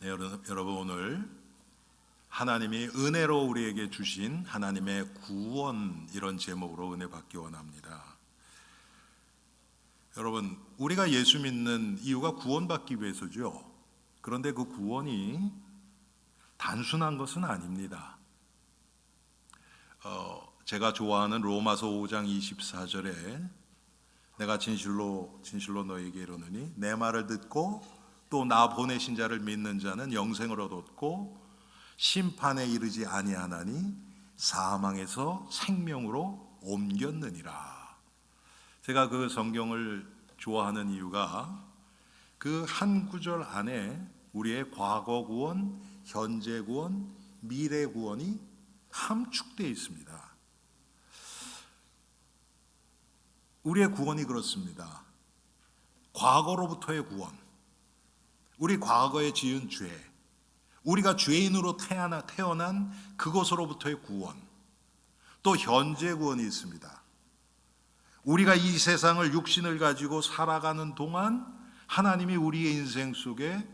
여러분 오늘 하나님이 은혜로 우리에게 주신 하나님의 구원, 이런 제목으로 은혜 받기 원합니다. 여러분, 우리가 예수 믿는 이유가 구원받기 위해서죠. 그런데 그 구원이 단순한 것은 아닙니다. 제가 좋아하는 로마서 5장 24절에 내가 진실로 너에게 이르노니 내 말을 듣고 또 나 보내신 자를 믿는 자는 영생을 얻었고 심판에 이르지 아니하나니 사망에서 생명으로 옮겼느니라. 제가 그 성경을 좋아하는 이유가 그 한 구절 안에 우리의 과거 구원, 현재 구원, 미래 구원이 함축되어 있습니다. 우리의 구원이 그렇습니다. 과거로부터의 구원, 우리 과거에 지은 죄, 우리가 죄인으로 태어난 그것으로부터의 구원, 또 현재 구원이 있습니다. 우리가 이 세상을 육신을 가지고 살아가는 동안 하나님이 우리의 인생 속에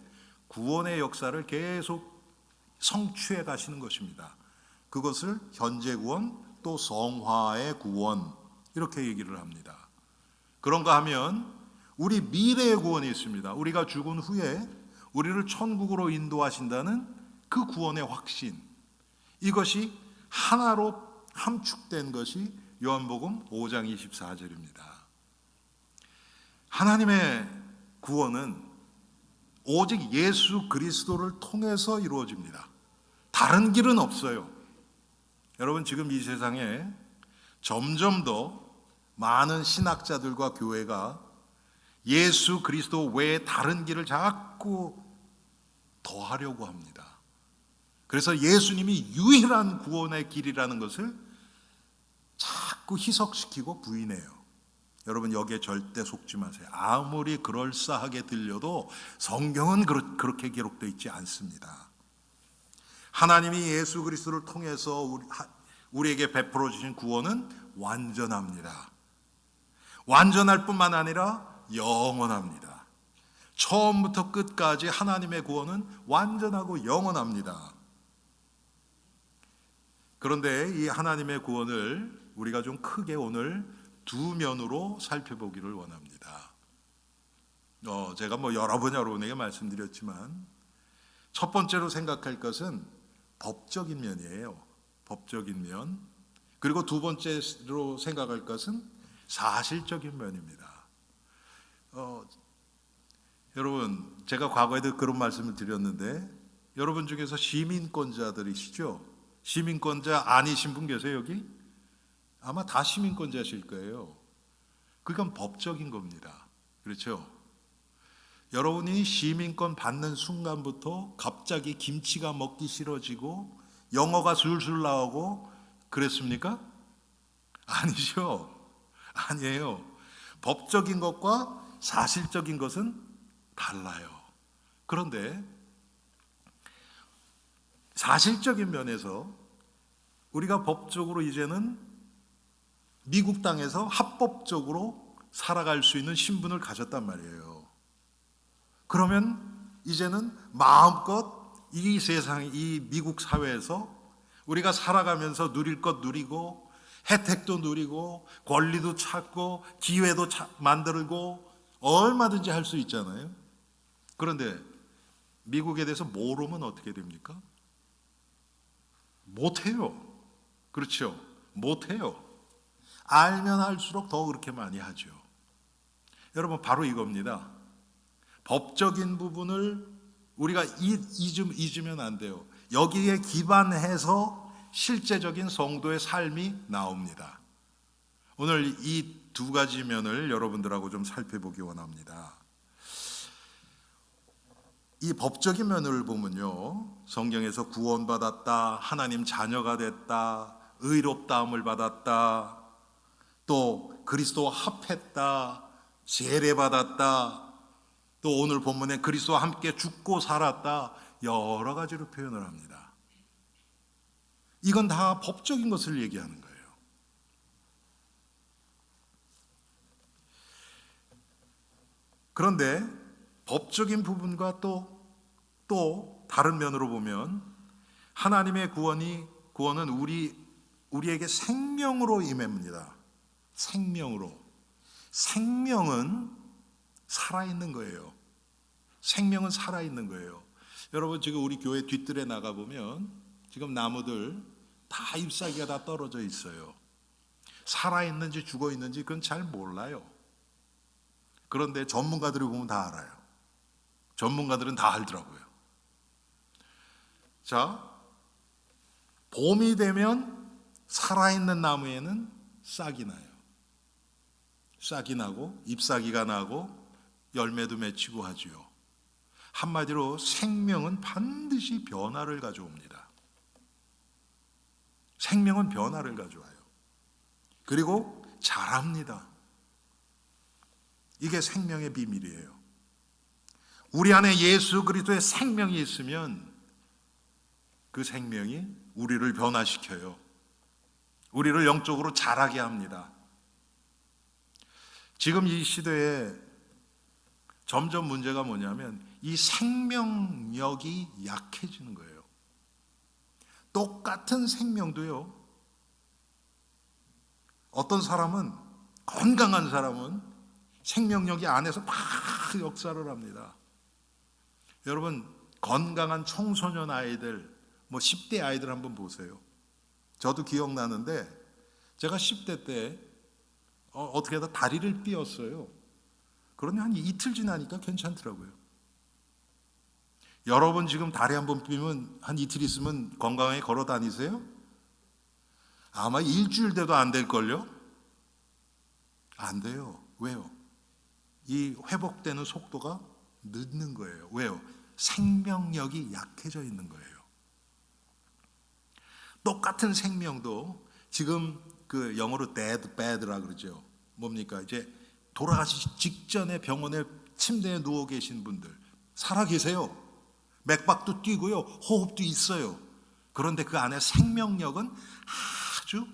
구원의 역사를 계속 성취해 가시는 것입니다. 그것을 현재 구원, 또 성화의 구원, 이렇게 얘기를 합니다. 그런가 하면 우리 미래의 구원이 있습니다. 우리가 죽은 후에 우리를 천국으로 인도하신다는 그 구원의 확신, 이것이 하나로 함축된 것이 요한복음 5장 24절입니다. 하나님의 구원은 오직 예수 그리스도를 통해서 이루어집니다. 다른 길은 없어요. 여러분, 지금 이 세상에 점점 더 많은 신학자들과 교회가 예수 그리스도 외에 다른 길을 자꾸 더하려고 합니다. 그래서 예수님이 유일한 구원의 길이라는 것을 자꾸 희석시키고 부인해요. 여러분, 여기에 절대 속지 마세요. 아무리 그럴싸하게 들려도 성경은 그렇게 기록되어 있지 않습니다. 하나님이 예수 그리스도를 통해서 우리에게 베풀어 주신 구원은 완전합니다. 완전할 뿐만 아니라 영원합니다. 처음부터 끝까지 하나님의 구원은 완전하고 영원합니다. 그런데 이 하나님의 구원을 우리가 좀 크게 오늘 두 면으로 살펴보기를 원합니다. 제가 여러분에게 말씀드렸지만 첫 번째로 생각할 것은 법적인 면이에요. 법적인 면. 그리고 두 번째로 생각할 것은 사실적인 면입니다. 여러분, 제가 과거에도 그런 말씀을 드렸는데 여러분 중에서 시민권자들이시죠? 시민권자 아니신 분 계세요, 여기? 아마 다 시민권자실 거예요. 그건 법적인 겁니다. 그렇죠? 여러분이 시민권 받는 순간부터 갑자기 김치가 먹기 싫어지고 영어가 술술 나오고 그랬습니까? 아니죠. 아니에요. 법적인 것과 사실적인 것은 달라요. 그런데 사실적인 면에서 우리가 법적으로 이제는 미국 땅에서 합법적으로 살아갈 수 있는 신분을 가졌단 말이에요. 그러면 이제는 마음껏 이 세상, 이 미국 사회에서 우리가 살아가면서 누릴 것 누리고 혜택도 누리고 권리도 찾고 기회도 만들고 얼마든지 할 수 있잖아요. 그런데 미국에 대해서 모르면 어떻게 됩니까? 못해요. 그렇죠? 못해요. 알면 할수록 더 그렇게 많이 하죠. 여러분, 바로 이겁니다. 법적인 부분을 우리가 잊으면 안 돼요. 여기에 기반해서 실제적인 성도의 삶이 나옵니다. 오늘 이 두 가지 면을 여러분들하고 좀 살펴보기 원합니다. 이 법적인 면을 보면요, 성경에서 구원받았다, 하나님 자녀가 됐다, 의롭다함을 받았다, 또 그리스도와 합했다, 세례받았다, 또 오늘 본문에 그리스도와 함께 죽고 살았다, 여러 가지로 표현을 합니다. 이건 다 법적인 것을 얘기하는 거예요. 그런데 법적인 부분과 또 다른 면으로 보면 하나님의 구원은 우리에게 생명으로 임합니다. 생명으로. 생명은 살아있는 거예요. 생명은 살아있는 거예요. 여러분, 지금 우리 교회 뒷뜰에 나가보면 지금 나무들 다 잎사귀가 다 떨어져 있어요. 살아있는지 죽어있는지 그건 잘 몰라요. 그런데 전문가들이 보면 다 알아요. 전문가들은 다 알더라고요. 자, 봄이 되면 살아있는 나무에는 싹이 나요. 싹이 나고 잎사귀가 나고 열매도 맺히고 하지요. 한마디로 생명은 반드시 변화를 가져옵니다. 생명은 변화를 가져와요. 그리고 자랍니다. 이게 생명의 비밀이에요. 우리 안에 예수 그리스도의 생명이 있으면 그 생명이 우리를 변화시켜요. 우리를 영적으로 자라게 합니다. 지금 이 시대에 점점 문제가 뭐냐면 이 생명력이 약해지는 거예요. 똑같은 생명도요, 어떤 사람은, 건강한 사람은 생명력이 안에서 막 역사를 합니다. 여러분, 건강한 청소년 아이들, 10대 아이들 한번 보세요. 저도 기억나는데 제가 10대 때 어떻게 하다 다리를 삐었어요. 그런데 한 이틀 지나니까 괜찮더라고요. 여러분 지금 다리 한번 삐면 한 이틀 있으면 건강하게 걸어 다니세요? 아마 일주일 돼도 안 될걸요? 안 돼요. 왜요? 이 회복되는 속도가 늦는 거예요. 왜요? 생명력이 약해져 있는 거예요. 똑같은 생명도 지금 그 영어로 dead, bad라 그러죠. 뭡니까? 이제 돌아가시기 직전에 병원에 침대에 누워 계신 분들 살아 계세요. 맥박도 뛰고요, 호흡도 있어요. 그런데 그 안에 생명력은 아주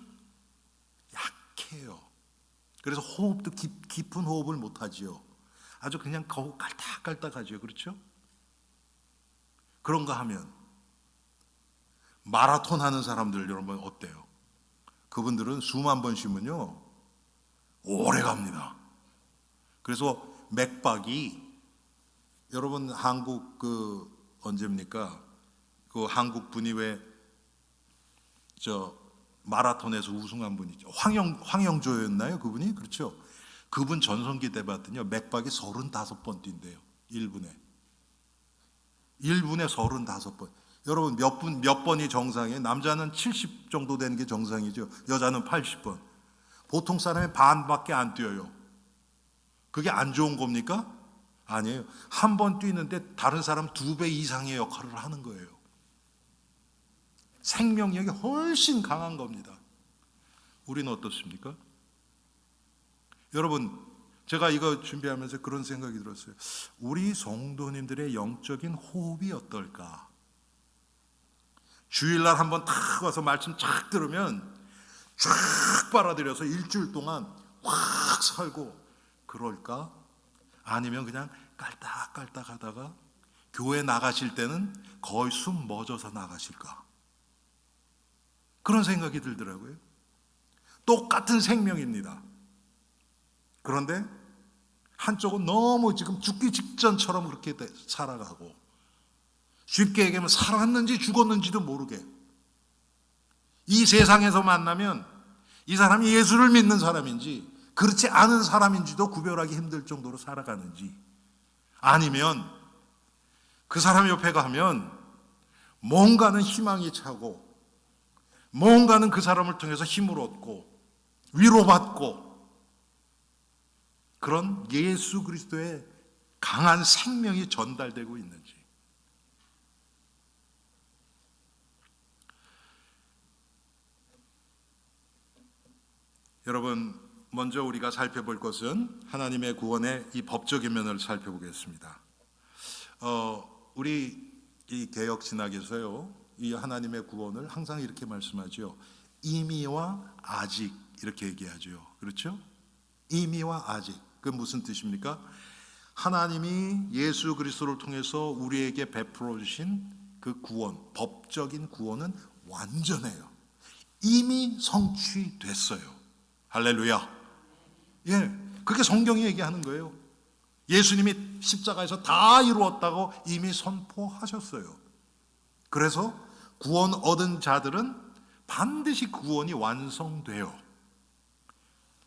약해요. 그래서 호흡도 깊은 호흡을 못 하지요. 아주 그냥 거우 깔딱깔딱하죠. 그렇죠? 그런가 하면 마라톤 하는 사람들 여러분 어때요? 그분들은 수만 번 쉬면요 오래 갑니다. 그래서 맥박이, 여러분 한국 언제입니까? 그 한국 분이 왜 마라톤에서 우승한 분이죠. 황영조였나요? 그분이? 그렇죠. 그분 전성기 때 봤더니요 맥박이 35번 뛴대요. 1분에 35번. 여러분 몇 번이 정상이에요? 남자는 70 정도 되는 게 정상이죠. 여자는 80번. 보통 사람의 반밖에 안 뛰어요. 그게 안 좋은 겁니까? 아니에요. 한 번 뛰는데 다른 사람 2배 이상의 역할을 하는 거예요. 생명력이 훨씬 강한 겁니다. 우리는 어떻습니까? 여러분, 제가 이거 준비하면서 그런 생각이 들었어요. 우리 성도님들의 영적인 호흡이 어떨까? 주일날 한번 탁 와서 말씀 쫙 들으면 쫙 빨아들여서 일주일 동안 확 살고 그럴까? 아니면 그냥 깔딱깔딱 하다가 교회 나가실 때는 거의 숨 멎어서 나가실까? 그런 생각이 들더라고요. 똑같은 생명입니다. 그런데 한쪽은 너무 지금 죽기 직전처럼 그렇게 살아가고, 쉽게 얘기하면 살았는지 죽었는지도 모르게, 이 세상에서 만나면 이 사람이 예수를 믿는 사람인지 그렇지 않은 사람인지도 구별하기 힘들 정도로 살아가는지, 아니면 그 사람 옆에 가면 뭔가는 희망이 차고 뭔가는 그 사람을 통해서 힘을 얻고 위로받고 그런 예수 그리스도의 강한 생명이 전달되고 있는지. 여러분, 먼저 우리가 살펴볼 것은 하나님의 구원의 이 법적인 면을 살펴보겠습니다. 우리 이 개역 신학에서요, 이 하나님의 구원을 항상 이렇게 말씀하죠. 이미와 아직 이렇게 얘기하죠. 그렇죠? 이미와 아직. 그 무슨 뜻입니까? 하나님이 예수 그리스도를 통해서 우리에게 베풀어 주신 그 구원, 법적인 구원은 완전해요. 이미 성취됐어요. 할렐루야. 예, 그게 성경이 얘기하는 거예요. 예수님이 십자가에서 다 이루었다고 이미 선포하셨어요. 그래서 구원 얻은 자들은 반드시 구원이 완성돼요.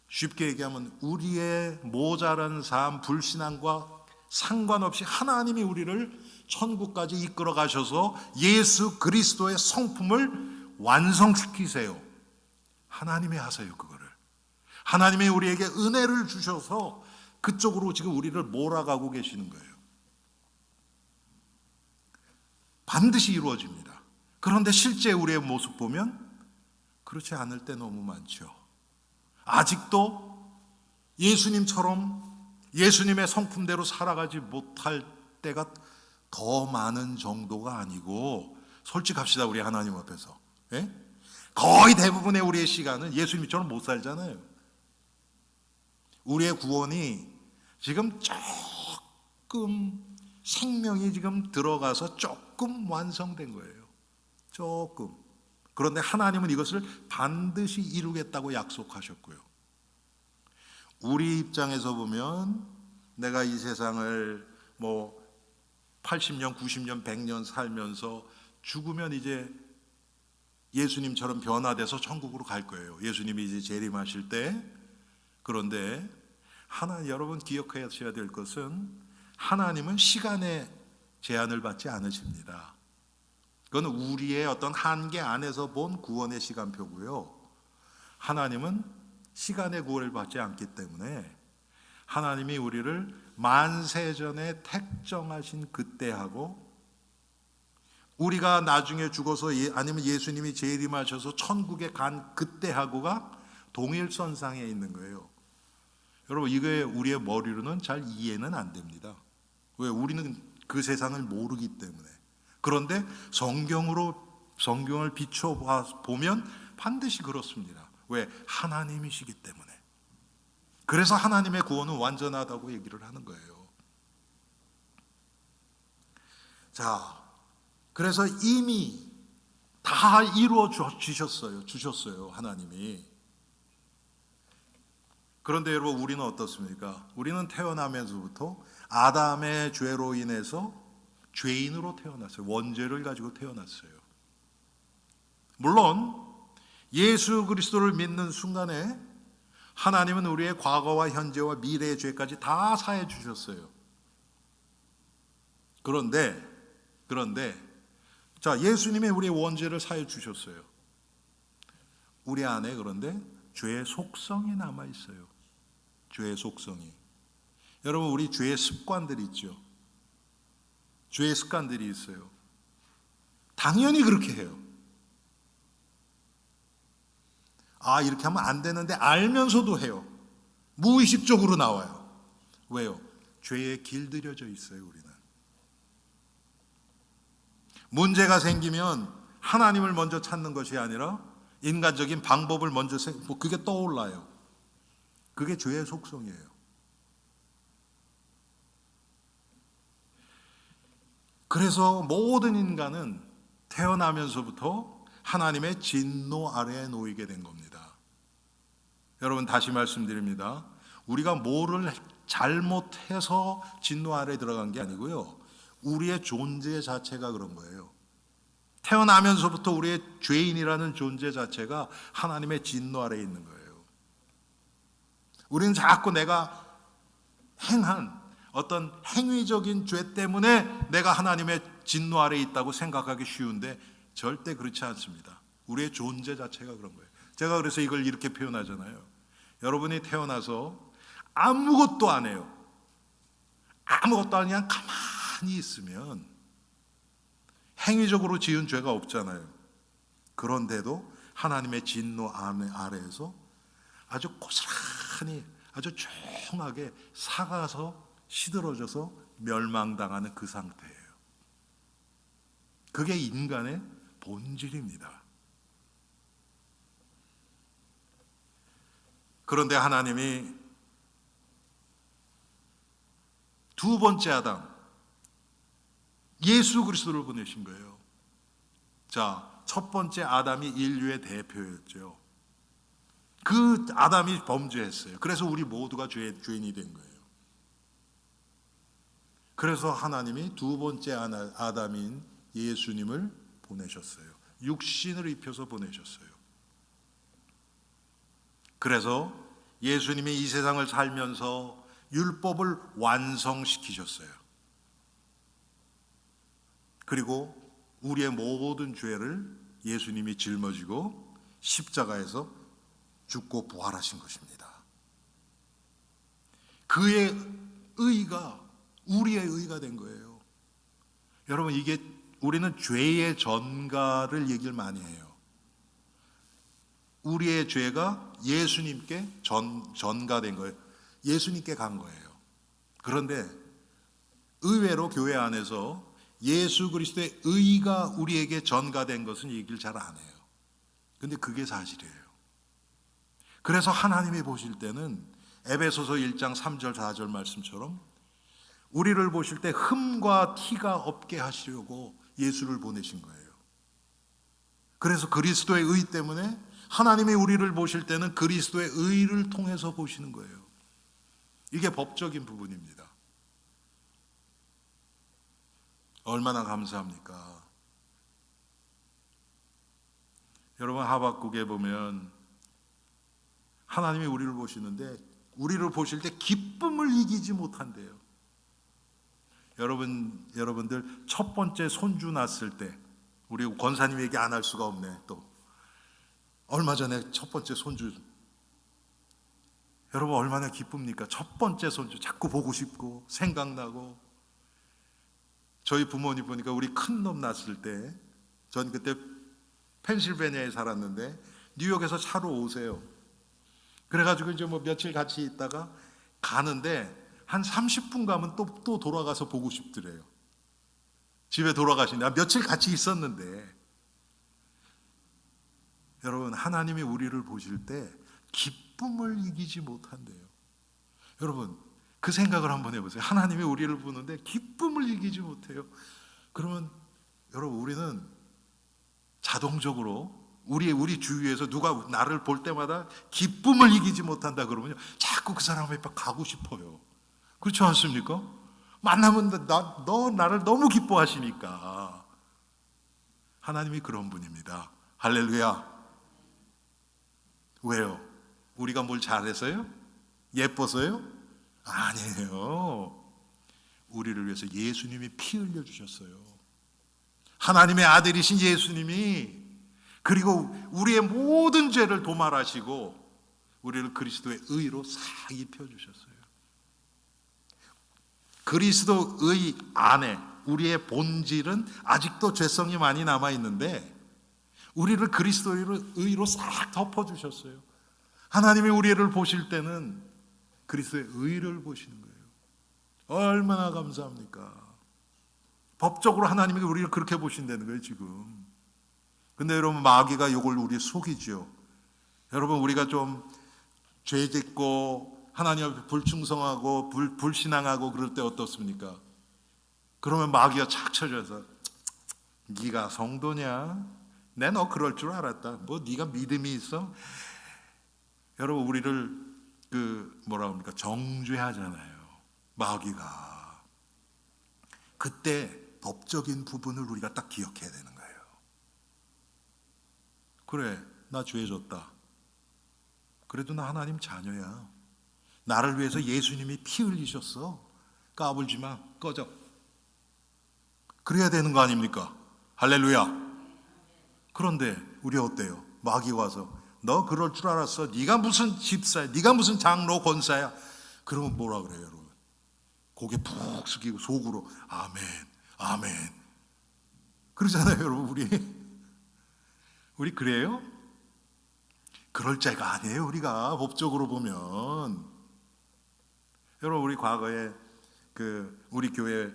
쉽게 얘기하면 우리의 모자란 삶, 불신앙과 상관없이 하나님이 우리를 천국까지 이끌어 가셔서 예수 그리스도의 성품을 완성시키세요. 하나님이 하세요, 그거를. 하나님이 우리에게 은혜를 주셔서 그쪽으로 지금 우리를 몰아가고 계시는 거예요. 반드시 이루어집니다. 그런데 실제 우리의 모습 보면 그렇지 않을 때 너무 많죠. 아직도 예수님처럼 예수님의 성품대로 살아가지 못할 때가 더 많은 정도가 아니고, 솔직합시다. 우리 하나님 앞에서, 예? 거의 대부분의 우리의 시간은 예수님처럼 못 살잖아요. 우리의 구원이 지금 조금 생명이 지금 들어가서 조금 완성된 거예요. 조금. 그런데 하나님은 이것을 반드시 이루겠다고 약속하셨고요. 우리 입장에서 보면 내가 이 세상을 80년, 90년, 100년 살면서 죽으면 이제 예수님처럼 변화돼서 천국으로 갈 거예요. 예수님이 이제 재림하실 때. 그런데 여러분 기억하셔야 될 것은 하나님은 시간의 제한을 받지 않으십니다. 그건 우리의 어떤 한계 안에서 본 구원의 시간표고요. 하나님은 시간의 구원을 받지 않기 때문에 하나님이 우리를 만세전에 택정하신 그때하고 우리가 나중에 죽어서 아니면 예수님이 재림하셔서 천국에 간 그때하고가 동일선상에 있는 거예요. 여러분, 이게 우리의 머리로는 잘 이해는 안 됩니다. 왜? 우리는 그 세상을 모르기 때문에. 그런데 성경을 비춰보면 반드시 그렇습니다. 왜? 하나님이시기 때문에. 그래서 하나님의 구원은 완전하다고 얘기를 하는 거예요. 자, 그래서 이미 다 이루어 주셨어요, 하나님이. 그런데 여러분, 우리는 어떻습니까? 우리는 태어나면서부터 아담의 죄로 인해서 죄인으로 태어났어요. 원죄를 가지고 태어났어요. 물론 예수 그리스도를 믿는 순간에 하나님은 우리의 과거와 현재와 미래의 죄까지 다 사해 주셨어요. 그런데 자, 예수님이 우리의 원죄를 사해 주셨어요. 우리 안에 그런데 죄의 속성이 남아 있어요. 죄의 속성이. 여러분, 우리 죄의 습관들이 있죠. 죄의 습관들이 있어요. 당연히 그렇게 해요. 이렇게 하면 안 되는데 알면서도 해요. 무의식적으로 나와요. 왜요? 죄에 길들여져 있어요, 우리는. 문제가 생기면 하나님을 먼저 찾는 것이 아니라 인간적인 방법을 먼저 그게 떠올라요. 그게 죄의 속성이에요. 그래서 모든 인간은 태어나면서부터 하나님의 진노 아래에 놓이게 된 겁니다. 여러분, 다시 말씀드립니다. 우리가 뭐를 잘못해서 진노 아래에 들어간 게 아니고요. 우리의 존재 자체가 그런 거예요. 태어나면서부터 우리의 죄인이라는 존재 자체가 하나님의 진노 아래에 있는 거예요. 우리는 자꾸 내가 행한 어떤 행위적인 죄 때문에 내가 하나님의 진노 아래에 있다고 생각하기 쉬운데 절대 그렇지 않습니다. 우리의 존재 자체가 그런 거예요. 제가 그래서 이걸 이렇게 표현하잖아요. 여러분이 태어나서 아무것도 안 해요. 아무것도 안 그냥 가만히 있으면 행위적으로 지은 죄가 없잖아요. 그런데도 하나님의 진노 아래에서 아주 고스란히 아주 조용하게 사가서 시들어져서 멸망당하는 그 상태예요. 그게 인간의 본질입니다. 그런데 하나님이 두 번째 아담 예수 그리스도를 보내신 거예요. 자, 첫 번째 아담이 인류의 대표였죠. 그 아담이 범죄했어요. 그래서 우리 모두가 죄인이 된 거예요. 그래서 하나님이 두 번째 아담인 예수님을 보내셨어요. 육신을 입혀서 보내셨어요. 그래서 예수님이 이 세상을 살면서 율법을 완성시키셨어요. 그리고 우리의 모든 죄를 예수님이 짊어지고 십자가에서 죽고 부활하신 것입니다. 그의 의가 우리의 의가 된 거예요. 여러분, 이게 우리는 죄의 전가를 얘기를 많이 해요. 우리의 죄가 예수님께 전가된 거예요. 예수님께 간 거예요. 그런데 의외로 교회 안에서 예수 그리스도의 의가 우리에게 전가된 것은 얘기를 잘 안 해요. 근데 그게 사실이에요. 그래서 하나님이 보실 때는 에베소서 1장 3절 4절 말씀처럼 우리를 보실 때 흠과 티가 없게 하시려고 예수를 보내신 거예요. 그래서 그리스도의 의 때문에 하나님이 우리를 보실 때는 그리스도의 의를 통해서 보시는 거예요. 이게 법적인 부분입니다. 얼마나 감사합니까? 여러분, 하박국에 보면 하나님이 우리를 보시는데 우리를 보실 때 기쁨을 이기지 못한대요. 여러분들 첫 번째 손주 낳았을 때 우리 권사님 얘기 안 할 수가 없네. 또 얼마 전에 첫 번째 손주, 여러분 얼마나 기쁩니까? 첫 번째 손주 자꾸 보고 싶고 생각나고. 저희 부모님 보니까 우리 큰 놈 낳았을 때, 전 그때 펜실베니아에 살았는데 뉴욕에서 차로 오세요. 그래가지고 이제 뭐 며칠 같이 있다가 가는데 한 30분 가면 또 돌아가서 보고 싶더래요. 집에 돌아가신다. 며칠 같이 있었는데. 여러분, 하나님이 우리를 보실 때 기쁨을 이기지 못한대요. 여러분, 그 생각을 한번 해보세요. 하나님이 우리를 보는데 기쁨을 이기지 못해요. 그러면 여러분, 우리는 자동적으로 우리 주위에서 누가 나를 볼 때마다 기쁨을 이기지 못한다 그러면요, 자꾸 그 사람 앞에 가고 싶어요. 그렇지 않습니까? 만나면 너 나를 너무 기뻐하시니까. 하나님이 그런 분입니다. 할렐루야. 왜요? 우리가 뭘 잘해서요? 예뻐서요? 아니에요. 우리를 위해서 예수님이 피 흘려 주셨어요. 하나님의 아들이신 예수님이, 그리고 우리의 모든 죄를 도말하시고 우리를 그리스도의 의로 싹 입혀 주셨어요. 그리스도의 안에 우리의 본질은 아직도 죄성이 많이 남아 있는데 우리를 그리스도의 의로 싹 덮어 주셨어요. 하나님이 우리를 보실 때는 그리스도의 의를 보시는 거예요. 얼마나 감사합니까? 법적으로 하나님이 우리를 그렇게 보신다는 거예요, 지금. 근데 여러분, 마귀가 이걸 우리 속이죠. 여러분, 우리가 좀 죄짓고 하나님 앞에 불충성하고 불신앙하고 그럴 때 어떻습니까? 그러면 마귀가 착 쳐져서 네가 성도냐? 내 너 그럴 줄 알았다. 뭐 네가 믿음이 있어? 여러분, 우리를 뭐라고 합니까? 정죄하잖아요, 마귀가. 그때 법적인 부분을 우리가 딱 기억해야 되는 거예요. 그래, 나 죄졌다. 그래도 나 하나님 자녀야. 나를 위해서 예수님이 피 흘리셨어. 까불지 마. 꺼져. 그래야 되는 거 아닙니까? 할렐루야. 그런데 우리 어때요? 마귀가 와서 너 그럴 줄 알았어. 네가 무슨 집사야. 네가 무슨 장로 권사야. 그러면 뭐라 그래요, 여러분? 고개 푹 숙이고 속으로 아멘, 아멘. 그러잖아요, 여러분. 우리 그래요? 그럴 자가 아니에요, 우리가 법적으로 보면. 여러분, 우리 과거에 우리 교회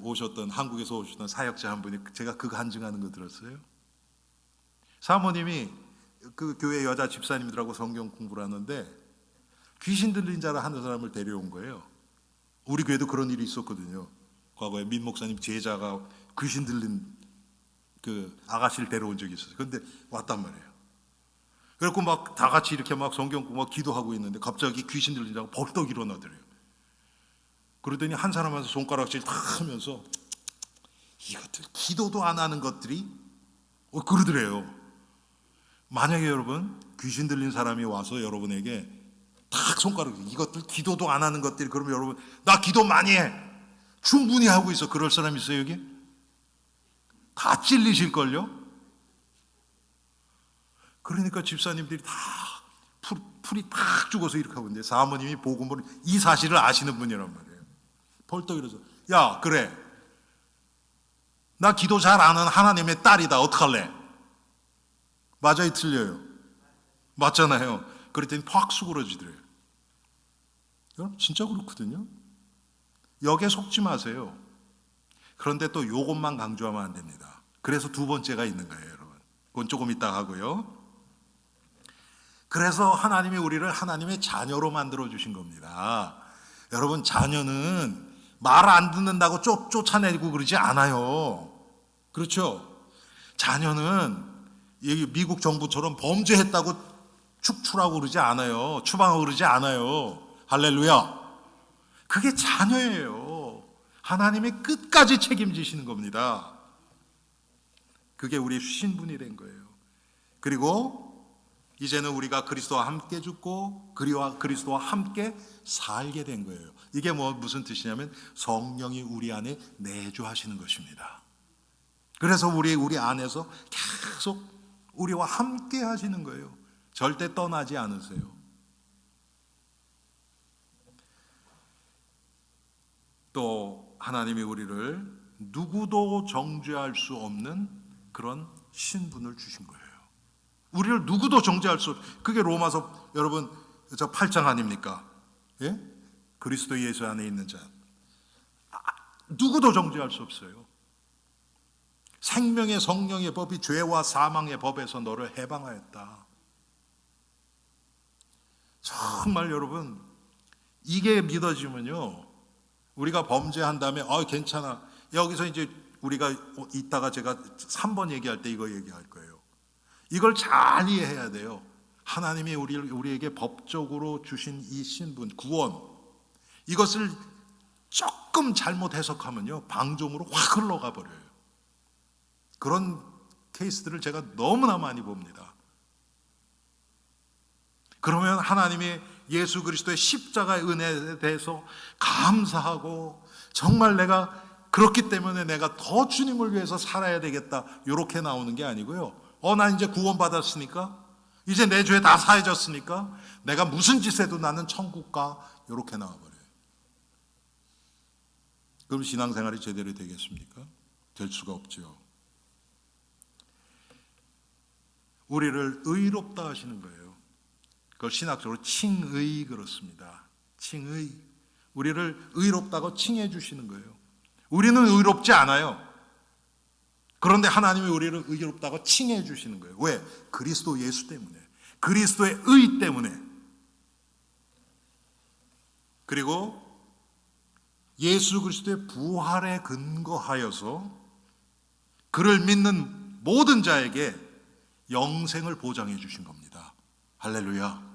오셨던, 한국에서 오셨던 사역자 한 분이, 제가 그거 간증하는 거 들었어요. 사모님이 그 교회 여자 집사님들하고 성경 공부를 하는데 귀신 들린 자라 하는 사람을 데려온 거예요. 우리 교회도 그런 일이 있었거든요. 과거에 민 목사님 제자가 귀신 들린 그 아가씨를 데려온 적이 있었어요. 근데 왔단 말이에요. 그래갖고 막 다 같이 이렇게 막 성경 막 기도하고 있는데 갑자기 귀신 들린다고 벌떡 일어나더래요. 그러더니 한 사람한테 손가락질 다 하면서 이것들 기도도 안 하는 것들이 그러더래요. 만약에 여러분 귀신 들린 사람이 와서 여러분에게 탁 손가락 이것들 기도도 안 하는 것들이 그러면 여러분 나 기도 많이 해 충분히 하고 있어 그럴 사람 있어요 여기? 다 찔리실걸요? 그러니까 집사님들이 다 풀이 탁 죽어서 이렇게 하고 있는데 사모님이 복음을 이 사실을 아시는 분이란 말이에요. 벌떡 일어서 야 그래 나 기도 잘 안 하는 하나님의 딸이다 어떡할래? 맞아요 틀려요? 맞잖아요. 그랬더니 팍 수그러지더래요. 진짜 그렇거든요. 역에 속지 마세요. 그런데 또 요것만 강조하면 안 됩니다. 그래서 두 번째가 있는 거예요 여러분. 그건 조금 이따 하고요. 그래서 하나님이 우리를 하나님의 자녀로 만들어 주신 겁니다. 여러분 자녀는 말 안 듣는다고 쫓아내고 그러지 않아요. 그렇죠? 자녀는 미국 정부처럼 범죄했다고 축출하고 그러지 않아요. 추방하고 그러지 않아요. 할렐루야. 그게 자녀예요. 하나님이 끝까지 책임지시는 겁니다. 그게 우리의 신분이 된 거예요. 그리고 이제는 우리가 그리스도와 함께 죽고 그리스도와 함께 살게 된 거예요. 이게 무슨 뜻이냐면 성령이 우리 안에 내주하시는 것입니다. 그래서 우리 안에서 계속 우리와 함께 하시는 거예요. 절대 떠나지 않으세요. 또 하나님이 우리를 누구도 정죄할 수 없는 그런 신분을 주신 거예요. 우리를 누구도 정죄할 수 그게 로마서 여러분 저 8장 아닙니까? 예? 그리스도 예수 안에 있는 자 누구도 정죄할 수 없어요. 생명의 성령의 법이 죄와 사망의 법에서 너를 해방하였다. 정말 여러분 이게 믿어지면요 우리가 범죄한 다음에 괜찮아 여기서 이제 우리가 이따가 제가 3번 얘기할 때 이거 얘기할 거예요. 이걸 잘 이해해야 돼요. 하나님이 우리에게 법적으로 주신 이 신분 구원 이것을 조금 잘못 해석하면요 방종으로 확 흘러가 버려요. 그런 케이스들을 제가 너무나 많이 봅니다. 그러면 하나님이 예수 그리스도의 십자가의 은혜에 대해서 감사하고 정말 내가 그렇기 때문에 내가 더 주님을 위해서 살아야 되겠다 이렇게 나오는 게 아니고요. 난 이제 구원받았으니까 이제 내 죄 다 사해졌으니까 내가 무슨 짓 해도 나는 천국 가 이렇게 나와버려요. 그럼 신앙생활이 제대로 되겠습니까? 될 수가 없죠. 우리를 의롭다 하시는 거예요. 그걸 신학적으로 칭의 그렇습니다. 칭의. 우리를 의롭다고 칭해 주시는 거예요. 우리는 의롭지 않아요. 그런데 하나님이 우리를 의롭다고 칭해 주시는 거예요. 왜? 그리스도 예수 때문에. 그리스도의 의 때문에. 그리고 예수 그리스도의 부활에 근거하여서 그를 믿는 모든 자에게 영생을 보장해 주신 겁니다. 할렐루야.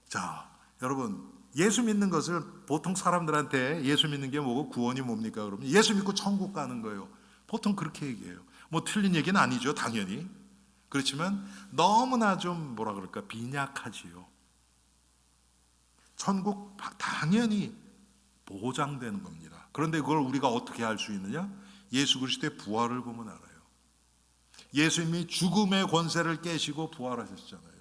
자, 여러분 예수 믿는 것을 보통 사람들한테 예수 믿는 게 뭐고 구원이 뭡니까? 그러면 예수 믿고 천국 가는 거예요. 보통 그렇게 얘기해요. 틀린 얘기는 아니죠, 당연히. 그렇지만 너무나 좀 뭐라 그럴까 빈약하지요. 천국 당연히 보장되는 겁니다. 그런데 그걸 우리가 어떻게 알 수 있느냐? 예수 그리스도의 부활을 보면 알아요. 예수님이 죽음의 권세를 깨시고 부활하셨잖아요.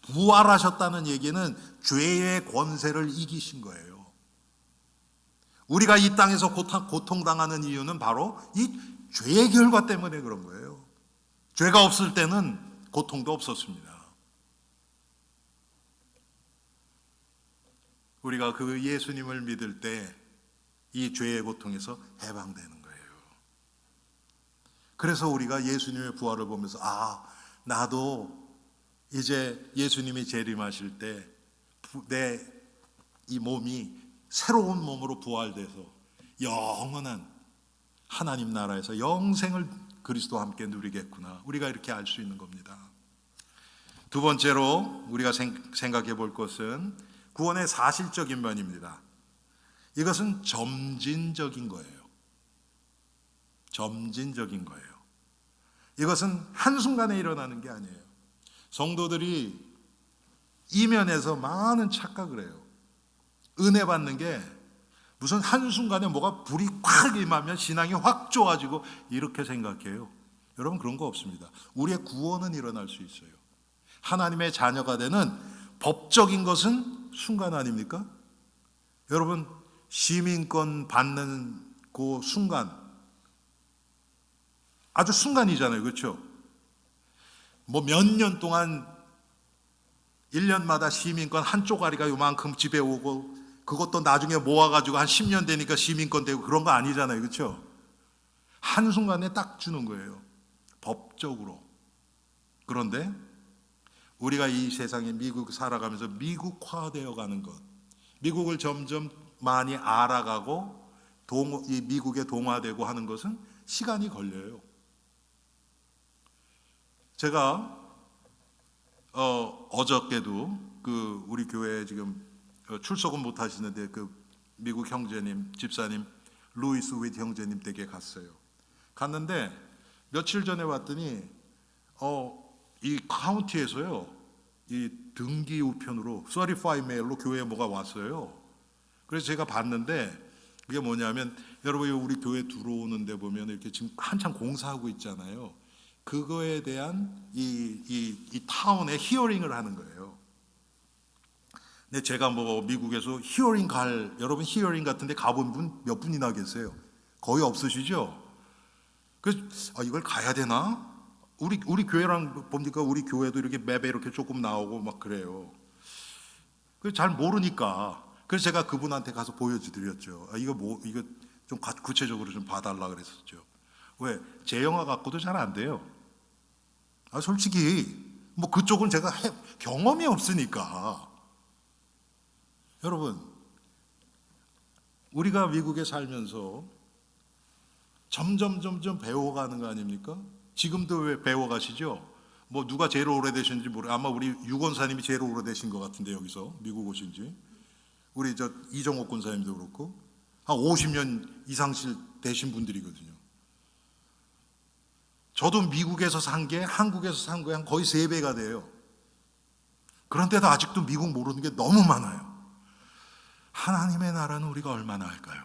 부활하셨다는 얘기는 죄의 권세를 이기신 거예요. 우리가 이 땅에서 고통당하는 이유는 바로 이 죄의 결과 때문에 그런 거예요. 죄가 없을 때는 고통도 없었습니다. 우리가 그 예수님을 믿을 때 이 죄의 고통에서 해방되는 거예요. 그래서 우리가 예수님의 부활을 보면서 나도 이제 예수님이 재림하실 때 내 이 몸이 새로운 몸으로 부활돼서 영원한 하나님 나라에서 영생을 그리스도와 함께 누리겠구나. 우리가 이렇게 알 수 있는 겁니다. 두 번째로 우리가 생각해 볼 것은 구원의 사실적인 면입니다. 이것은 점진적인 거예요. 점진적인 거예요. 이것은 한순간에 일어나는 게 아니에요. 성도들이 이면에서 많은 착각을 해요. 은혜 받는 게 무슨 한순간에 뭐가 불이 확 임하면 신앙이 확 좋아지고 이렇게 생각해요. 여러분, 그런 거 없습니다. 우리의 구원은 일어날 수 있어요. 하나님의 자녀가 되는 법적인 것은 순간 아닙니까? 여러분, 시민권 받는 그 순간, 아주 순간이잖아요. 그렇죠? 뭐 몇 년 동안 1년마다 시민권 한 쪼가리가 요만큼 집에 오고 그것도 나중에 모아가지고 한 10년 되니까 시민권 되고 그런 거 아니잖아요. 그렇죠? 한순간에 딱 주는 거예요. 법적으로. 그런데 우리가 이 세상에 미국 살아가면서 미국화되어 가는 것, 미국을 점점 많이 알아가고 이 미국에 동화되고 하는 것은 시간이 걸려요. 제가 어저께도 그 우리 교회에 지금 출석은 못 하시는데 그 미국 형제님, 집사님 루이스 윗 형제님 댁에 갔어요. 갔는데 며칠 전에 왔더니 이 카운티에서요, 이 등기 우편으로 certified mail로 교회에 뭐가 왔어요. 그래서 제가 봤는데 그게 뭐냐면, 여러분 우리 교회 들어오는데 보면 이렇게 지금 한참 공사하고 있잖아요. 그거에 대한 이 타운에 히어링을 하는 거예요. 근데 제가 뭐 미국에서 히어링 여러분 히어링 같은데 가본 분 몇 분이나 계세요? 거의 없으시죠? 그래서 이걸 가야 되나? 우리 교회랑 보니까 우리 교회도 이렇게 맵에 이렇게 조금 나오고 막 그래요. 그래서 잘 모르니까, 그래서 제가 그분한테 가서 보여드렸죠. 이거 좀 구체적으로 좀 봐달라 그랬었죠. 왜? 제 영화 갖고도 잘 안 돼요. 솔직히 뭐 그쪽은 제가 경험이 없으니까. 여러분, 우리가 미국에 살면서 점점 배워가는 거 아닙니까? 지금도 왜 배워가시죠? 뭐 누가 제일 오래되신지 아마 우리 유권사님이 제일 오래되신 것 같은데, 여기서 미국 오신지. 우리 이정옥 군사님도 그렇고 한 50년 이상씩 되신 분들이거든요. 저도 미국에서 산 게 한국에서 산 거에 한 거의 3배가 돼요. 그런데도 아직도 미국 모르는 게 너무 많아요. 하나님의 나라는 우리가 얼마나 할까요?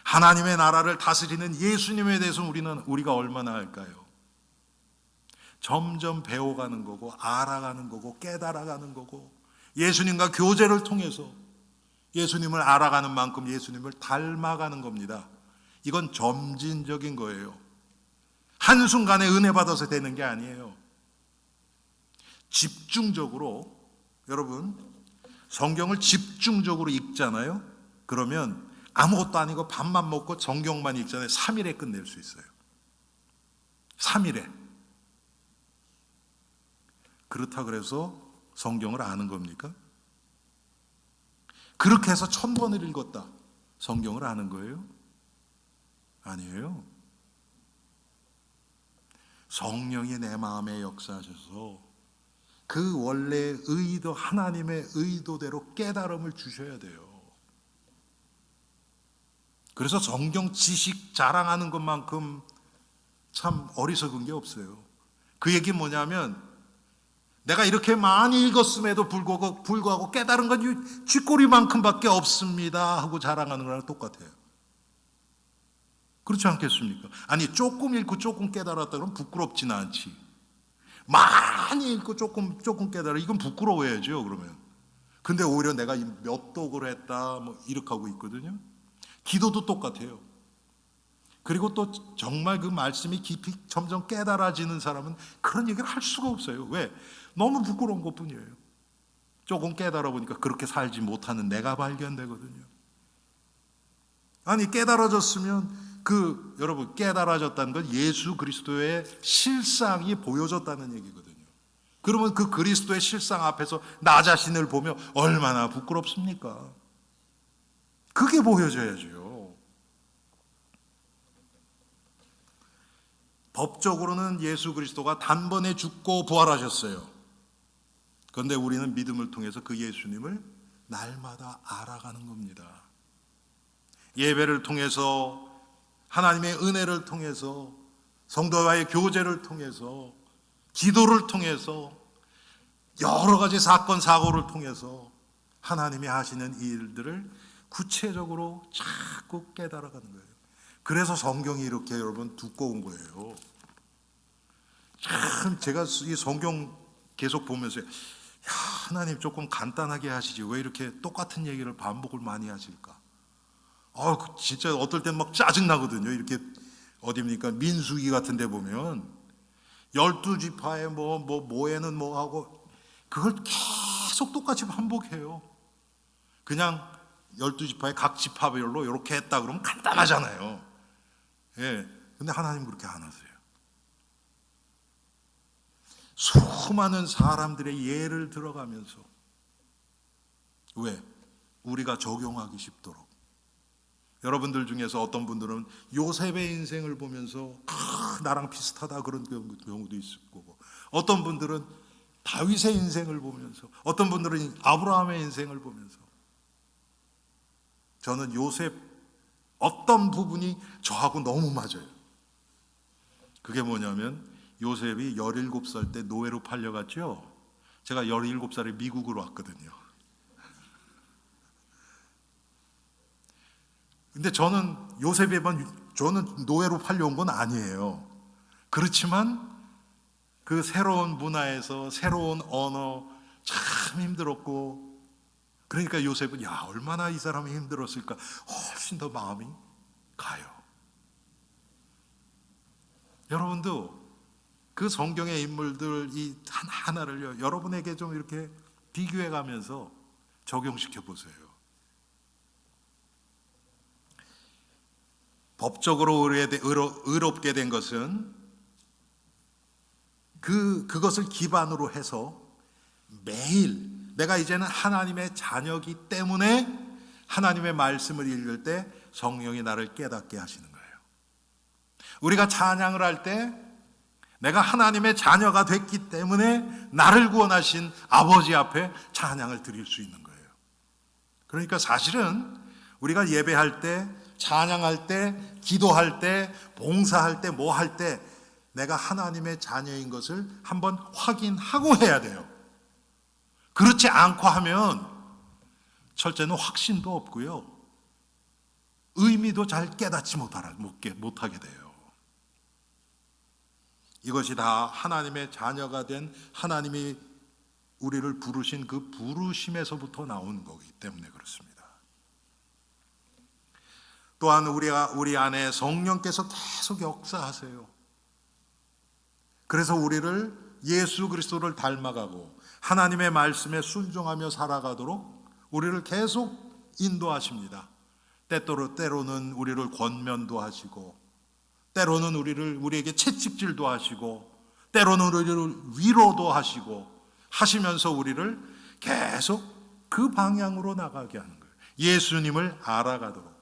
하나님의 나라를 다스리는 예수님에 대해서 우리가 얼마나 할까요? 점점 배워가는 거고 알아가는 거고 깨달아가는 거고, 예수님과 교제를 통해서 예수님을 알아가는 만큼 예수님을 닮아가는 겁니다. 이건 점진적인 거예요. 한순간에 은혜 받아서 되는 게 아니에요. 집중적으로, 여러분 성경을 집중적으로 읽잖아요. 그러면 아무것도 아니고 밥만 먹고 성경만 읽잖아요. 3일에 끝낼 수 있어요. 3일에. 그렇다 그래서 성경을 아는 겁니까? 그렇게 해서 1000번을 읽었다, 성경을 아는 거예요? 아니에요. 성령이 내 마음에 역사하셔서 그 원래 의도, 하나님의 의도대로 깨달음을 주셔야 돼요. 그래서 성경 지식 자랑하는 것만큼 참 어리석은 게 없어요. 그 얘기 뭐냐면, 내가 이렇게 많이 읽었음에도 불구하고 깨달은 건 쥐꼬리만큼밖에 없습니다 하고 자랑하는 거랑 똑같아요. 그렇지 않겠습니까? 아니, 조금 읽고 조금 깨달았다 그러면 부끄럽지는 않지. 많이 읽고 조금 깨달아, 이건 부끄러워야죠. 그러면. 근데 오히려 내가 몇 독을 했다 뭐 이렇게 하고 있거든요. 기도도 똑같아요. 그리고 또 정말 그 말씀이 깊이 점점 깨달아지는 사람은 그런 얘기를 할 수가 없어요. 왜? 너무 부끄러운 것뿐이에요. 조금 깨달아 보니까 그렇게 살지 못하는 내가 발견되거든요. 아니, 깨달아졌으면 여러분, 깨달아졌다는 건 예수 그리스도의 실상이 보여졌다는 얘기거든요. 그러면 그 그리스도의 실상 앞에서 나 자신을 보며 얼마나 부끄럽습니까? 그게 보여져야죠. 법적으로는 예수 그리스도가 단번에 죽고 부활하셨어요. 그런데 우리는 믿음을 통해서 그 예수님을 날마다 알아가는 겁니다. 예배를 통해서, 하나님의 은혜를 통해서, 성도와의 교제를 통해서, 기도를 통해서, 여러 가지 사건 사고를 통해서 하나님이 하시는 일들을 구체적으로 자꾸 깨달아가는 거예요. 그래서 성경이 이렇게 여러분 두꺼운 거예요. 참 제가 이 성경 계속 보면서 하나님 조금 간단하게 하시지 왜 이렇게 똑같은 얘기를 반복을 많이 하실까? 진짜 어떨 땐 막 짜증 나거든요. 이렇게 어디입니까? 민수기 같은 데 보면 12지파에 뭐에는 뭐 하고 그걸 계속 똑같이 반복해요. 그냥 12지파의 각 지파별로 이렇게 했다 그러면 간단하잖아요. 예. 근데 하나님 그렇게 안 하세요. 수많은 사람들의 예를 들어가면서 왜? 우리가 적용하기 쉽도록. 여러분들 중에서 어떤 분들은 요셉의 인생을 보면서 나랑 비슷하다 그런 경우도 있을 거고, 어떤 분들은 다윗의 인생을 보면서, 어떤 분들은 아브라함의 인생을 보면서. 저는 요셉 어떤 부분이 저하고 너무 맞아요. 그게 뭐냐면 요셉이 17살 때 노예로 팔려갔죠. 제가 17살에 미국으로 왔거든요. 근데 저는 저는 노예로 팔려온 건 아니에요. 그렇지만 그 새로운 문화에서 새로운 언어 참 힘들었고, 그러니까 요셉은 얼마나 이 사람이 힘들었을까 훨씬 더 마음이 가요. 여러분도 그 성경의 인물들 이 하나하나를 여러분에게 좀 이렇게 비교해 가면서 적용시켜 보세요. 법적으로 의롭게 된 것은 그것을 기반으로 해서 매일 내가 이제는 하나님의 자녀이기 때문에 하나님의 말씀을 읽을 때 성령이 나를 깨닫게 하시는 거예요. 우리가 찬양을 할 때 내가 하나님의 자녀가 됐기 때문에 나를 구원하신 아버지 앞에 찬양을 드릴 수 있는 거예요. 그러니까 사실은 우리가 예배할 때, 찬양할 때, 기도할 때, 봉사할 때, 뭐 할 때 내가 하나님의 자녀인 것을 한번 확인하고 해야 돼요. 그렇지 않고 하면 첫째는 확신도 없고요, 의미도 잘 깨닫지 못하게 돼요. 이것이 다 하나님의 자녀가 된 하나님이 우리를 부르신 그 부르심에서부터 나오는 거기 때문에 그렇습니다. 또한 우리 안에 성령께서 계속 역사하세요. 그래서 우리를 예수 그리스도를 닮아가고 하나님의 말씀에 순종하며 살아가도록 우리를 계속 인도하십니다. 때로는 우리를 권면도 하시고, 때로는 우리에게 채찍질도 하시고, 때로는 우리를 위로도 하시면서 우리를 계속 그 방향으로 나가게 하는 거예요. 예수님을 알아가도록,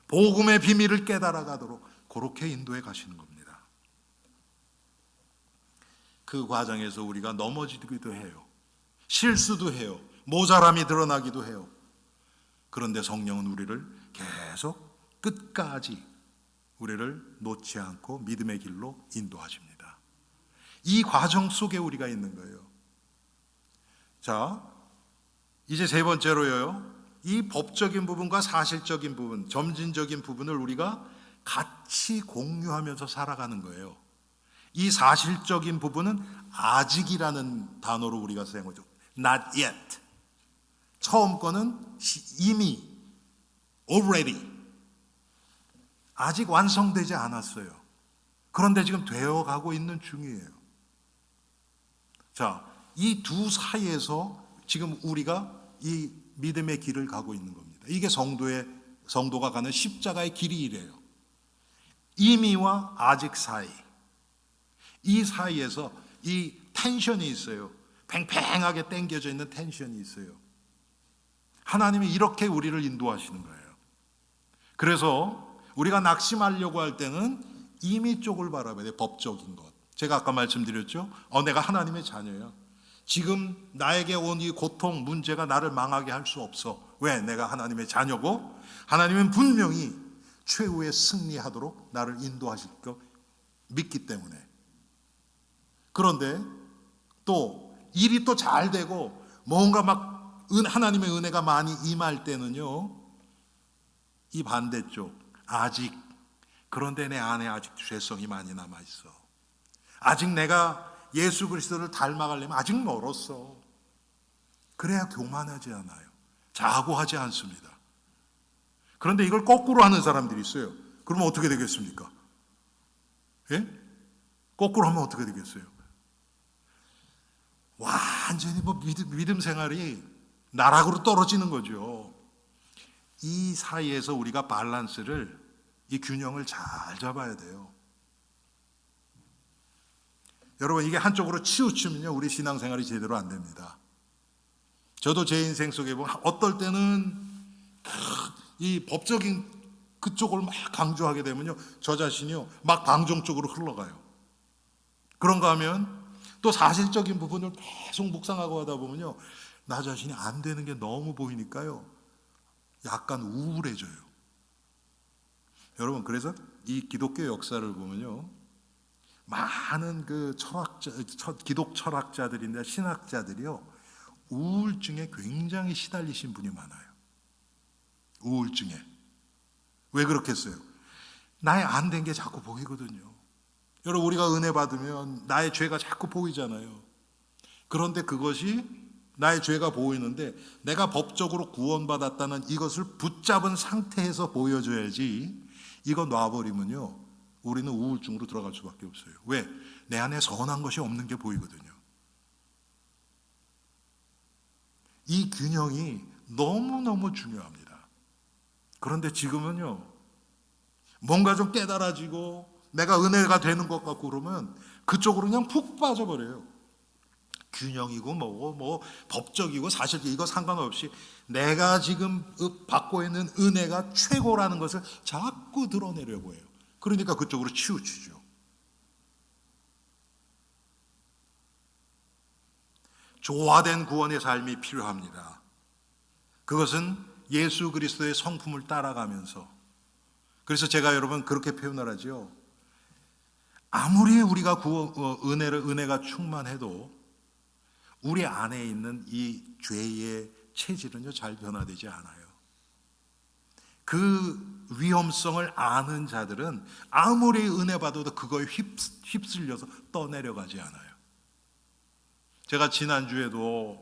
복음의 비밀을 깨달아가도록 그렇게 인도해 가시는 겁니다. 그 과정에서 우리가 넘어지기도 해요. 실수도 해요. 모자람이 드러나기도 해요. 그런데 성령은 우리를 계속 끝까지 우리를 놓지 않고 믿음의 길로 인도하십니다. 이 과정 속에 우리가 있는 거예요. 자, 이제 세 번째로요, 이 법적인 부분과 사실적인 부분, 점진적인 부분을 우리가 같이 공유하면서 살아가는 거예요. 이 사실적인 부분은 아직이라는 단어로 우리가 사용하죠. Not yet. 처음 거는 이미, already. 아직 완성되지 않았어요. 그런데 지금 되어가고 있는 중이에요. 자, 이 두 사이에서 지금 우리가 이 믿음의 길을 가고 있는 겁니다. 이게 성도가 가는 십자가의 길이 이래요. 이미와 아직 사이. 이 사이에서 이 텐션이 있어요. 팽팽하게 당겨져 있는 텐션이 있어요. 하나님이 이렇게 우리를 인도하시는 거예요. 그래서 우리가 낙심하려고 할 때는 임의 쪽을 바라봐야 돼. 법적인 것. 제가 아까 말씀드렸죠. 내가 하나님의 자녀야. 지금 나에게 온 이 고통, 문제가 나를 망하게 할 수 없어. 왜? 내가 하나님의 자녀고 하나님은 분명히 최후의 승리하도록 나를 인도하실 거 믿기 때문에. 그런데 또 일이 또 잘 되고 뭔가 막 하나님의 은혜가 많이 임할 때는요, 이 반대쪽, 아직, 그런데 내 안에 아직 죄성이 많이 남아있어. 아직 내가 예수 그리스도를 닮아가려면 아직 멀었어. 그래야 교만하지 않아요. 자고하지 않습니다. 그런데 이걸 거꾸로 하는 사람들이 있어요. 그러면 어떻게 되겠습니까? 예? 거꾸로 하면 어떻게 되겠어요? 완전히 믿음 생활이 나락으로 떨어지는 거죠. 이 사이에서 우리가 밸런스를, 이 균형을 잘 잡아야 돼요. 여러분, 이게 한쪽으로 치우치면요, 우리 신앙생활이 제대로 안 됩니다. 저도 제 인생 속에 보면 어떨 때는 이 법적인 그쪽을 막 강조하게 되면요, 저 자신이요 막 방종 쪽으로 흘러가요. 그런가 하면 또 사실적인 부분을 계속 묵상하고 하다 보면요, 나 자신이 안 되는 게 너무 보이니까요, 약간 우울해져요. 여러분, 그래서 이 기독교 역사를 보면요, 많은 그 기독 철학자들인데 신학자들이요, 우울증에 굉장히 시달리신 분이 많아요. 우울증에. 왜 그렇겠어요? 나의 안 된 게 자꾸 보이거든요. 여러분, 우리가 은혜 받으면 나의 죄가 자꾸 보이잖아요. 그런데 그것이 나의 죄가 보이는데 내가 법적으로 구원받았다는 이것을 붙잡은 상태에서 보여줘야지, 이거 놔버리면요, 우리는 우울증으로 들어갈 수밖에 없어요. 왜? 내 안에 선한 것이 없는 게 보이거든요. 이 균형이 너무너무 중요합니다. 그런데 지금은요, 뭔가 좀 깨달아지고 내가 은혜가 되는 것 같고 그러면 그쪽으로 그냥 푹 빠져버려요. 균형이고 뭐 법적이고 사실적이고 이거 상관없이 내가 지금 받고 있는 은혜가 최고라는 것을 자꾸 드러내려고 해요. 그러니까 그쪽으로 치우치죠. 조화된 구원의 삶이 필요합니다. 그것은 예수 그리스도의 성품을 따라가면서, 그래서 제가 여러분 그렇게 표현을 하죠. 아무리 우리가 은혜가 충만해도 우리 안에 있는 이 죄의 체질은요, 잘 변화되지 않아요. 그 위험성을 아는 자들은 아무리 은혜 받아도 그거에 휩쓸려서 떠내려가지 않아요. 제가 지난주에도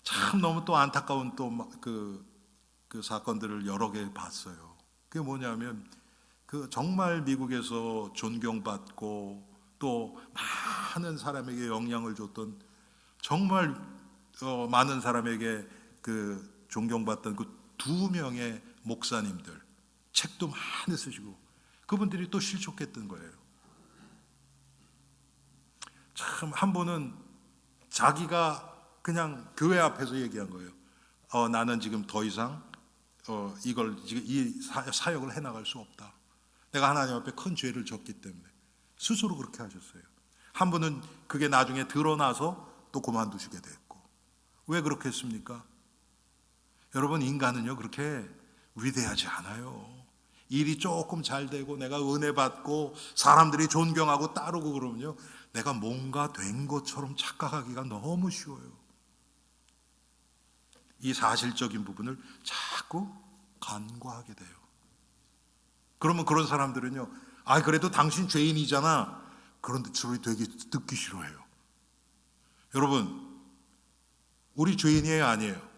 참 너무 또 안타까운 또 그 사건들을 여러 개 봤어요. 그게 뭐냐면, 그 정말 미국에서 존경받고 또 많은 사람에게 영향을 줬던, 정말 많은 사람에게 그 존경받던 그 두 명의 목사님들, 책도 많이 쓰시고, 그분들이 또 실족했던 거예요. 참, 한 분은 자기가 그냥 교회 앞에서 얘기한 거예요. 나는 지금 더 이상 이 사역을 해나갈 수 없다. 내가 하나님 앞에 큰 죄를 졌기 때문에. 스스로 그렇게 하셨어요. 한 분은 그게 나중에 드러나서 또 그만두시게 됐고. 왜 그렇게 했습니까? 여러분, 인간은요 그렇게 위대하지 않아요. 일이 조금 잘 되고 내가 은혜 받고 사람들이 존경하고 따르고 그러면요, 내가 뭔가 된 것처럼 착각하기가 너무 쉬워요. 이 사실적인 부분을 자꾸 간과하게 돼요. 그러면 그런 사람들은요, 그래도 당신 죄인이잖아, 그런데 소리 되게 듣기 싫어해요. 여러분, 우리 죄인이에요, 아니에요?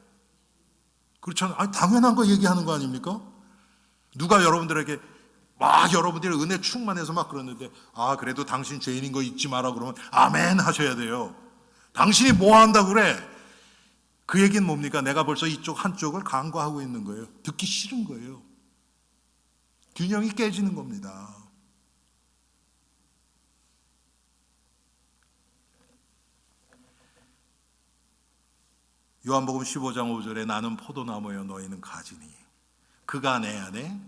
그렇잖아요. 당연한 거 얘기하는 거 아닙니까? 누가 여러분들에게 막 여러분들이 은혜 충만해서 막 그러는데, 그래도 당신 죄인인 거 잊지 마라 그러면 아멘 하셔야 돼요. 당신이 뭐 한다고 그래? 그 얘기는 뭡니까? 내가 벌써 이쪽 한쪽을 간과하고 있는 거예요. 듣기 싫은 거예요. 균형이 깨지는 겁니다. 요한복음 15장 5절에 나는 포도나무여 너희는 가지니 그가 내 안에,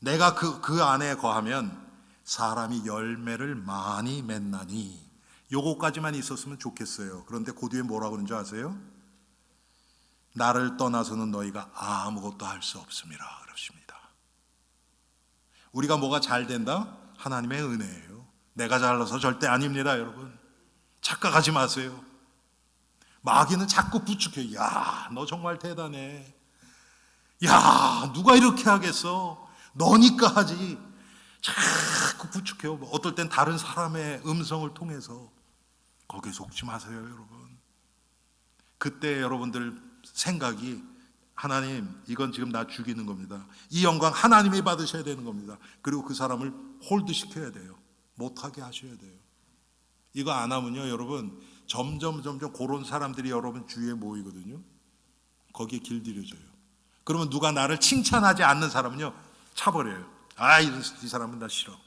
내가 그 안에 거하면 사람이 열매를 많이 맺나니. 요거까지만 있었으면 좋겠어요. 그런데 그 뒤에 뭐라고 그러는 줄 아세요? 나를 떠나서는 너희가 아무것도 할 수 없음이라 그러십니다. 우리가 뭐가 잘 된다? 하나님의 은혜예요. 내가 잘나서 절대 아닙니다, 여러분. 착각하지 마세요. 마귀는 자꾸 부추겨요. 야, 너 정말 대단해. 야, 누가 이렇게 하겠어? 너니까 하지. 자꾸 부추겨요. 어떨 땐 다른 사람의 음성을 통해서. 거기에 속지 마세요, 여러분. 그때 여러분들 생각이, 하나님, 이건 지금 나 죽이는 겁니다. 이 영광 하나님이 받으셔야 되는 겁니다. 그리고 그 사람을 홀드시켜야 돼요. 못하게 하셔야 돼요. 이거 안 하면요, 여러분, 점점 그런 사람들이 여러분 주위에 모이거든요. 거기에 길들여져요. 그러면 누가 나를 칭찬하지 않는 사람은요, 차버려요. 아, 이 사람은 나 싫어.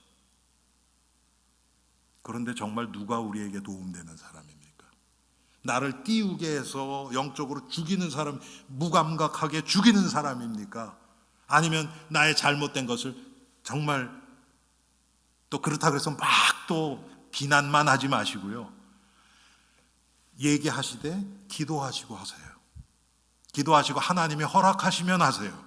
그런데 정말 누가 우리에게 도움되는 사람입니까? 나를 띄우게 해서 영적으로 죽이는 사람, 무감각하게 죽이는 사람입니까? 아니면 나의 잘못된 것을 정말, 또 그렇다 그래서 막 또 비난만 하지 마시고요, 얘기하시되 기도하시고 하세요. 기도하시고 하나님이 허락하시면 하세요.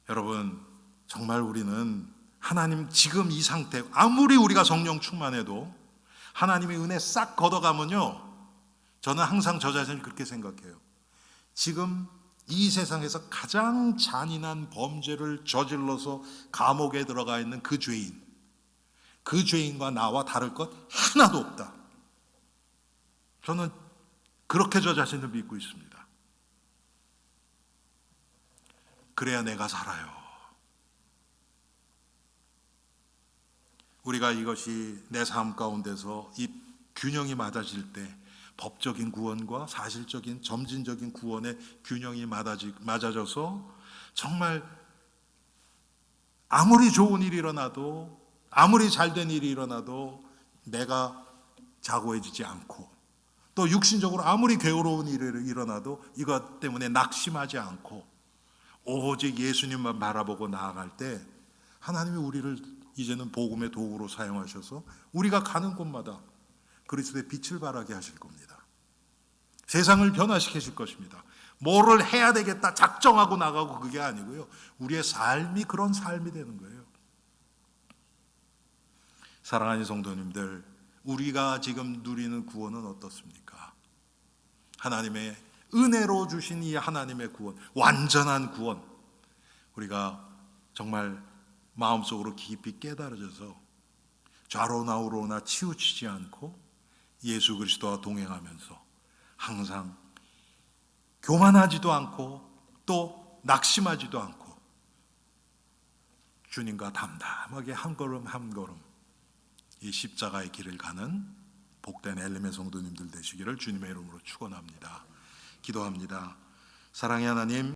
여러분, 정말 우리는 하나님 지금 이 상태, 아무리 우리가 성령 충만해도 하나님의 은혜 싹 걷어가면요, 저는 항상 저 자신을 그렇게 생각해요. 지금 이 세상에서 가장 잔인한 범죄를 저질러서 감옥에 들어가 있는 그 죄인, 그 죄인과 나와 다를 것 하나도 없다. 저는 그렇게 저 자신을 믿고 있습니다. 그래야 내가 살아요. 우리가 이것이 내 삶 가운데서 이 균형이 맞아질 때, 법적인 구원과 사실적인 점진적인 구원의 균형이 맞아져서 정말 아무리 좋은 일이 일어나도, 아무리 잘된 일이 일어나도 내가 자고해지지 않고, 또 육신적으로 아무리 괴로운 일이 일어나도 이것 때문에 낙심하지 않고 오직 예수님만 바라보고 나아갈 때, 하나님이 우리를 이제는 복음의 도구로 사용하셔서 우리가 가는 곳마다 그리스도의 빛을 발하게 하실 겁니다. 세상을 변화시키실 것입니다. 뭐를 해야 되겠다 작정하고 나가고 그게 아니고요, 우리의 삶이 그런 삶이 되는 거예요. 사랑하는 성도님들, 우리가 지금 누리는 구원은 어떻습니까? 하나님의 은혜로 주신 이 하나님의 구원, 완전한 구원, 우리가 정말 마음속으로 깊이 깨달아져서 좌로나 우로나 치우치지 않고 예수 그리스도와 동행하면서 항상 교만하지도 않고 또 낙심하지도 않고 주님과 담담하게 한 걸음 한 걸음 이 십자가의 길을 가는 복된 엘림의 성도님들 되시기를 주님의 이름으로 축원합니다. 기도합니다. 사랑의 하나님,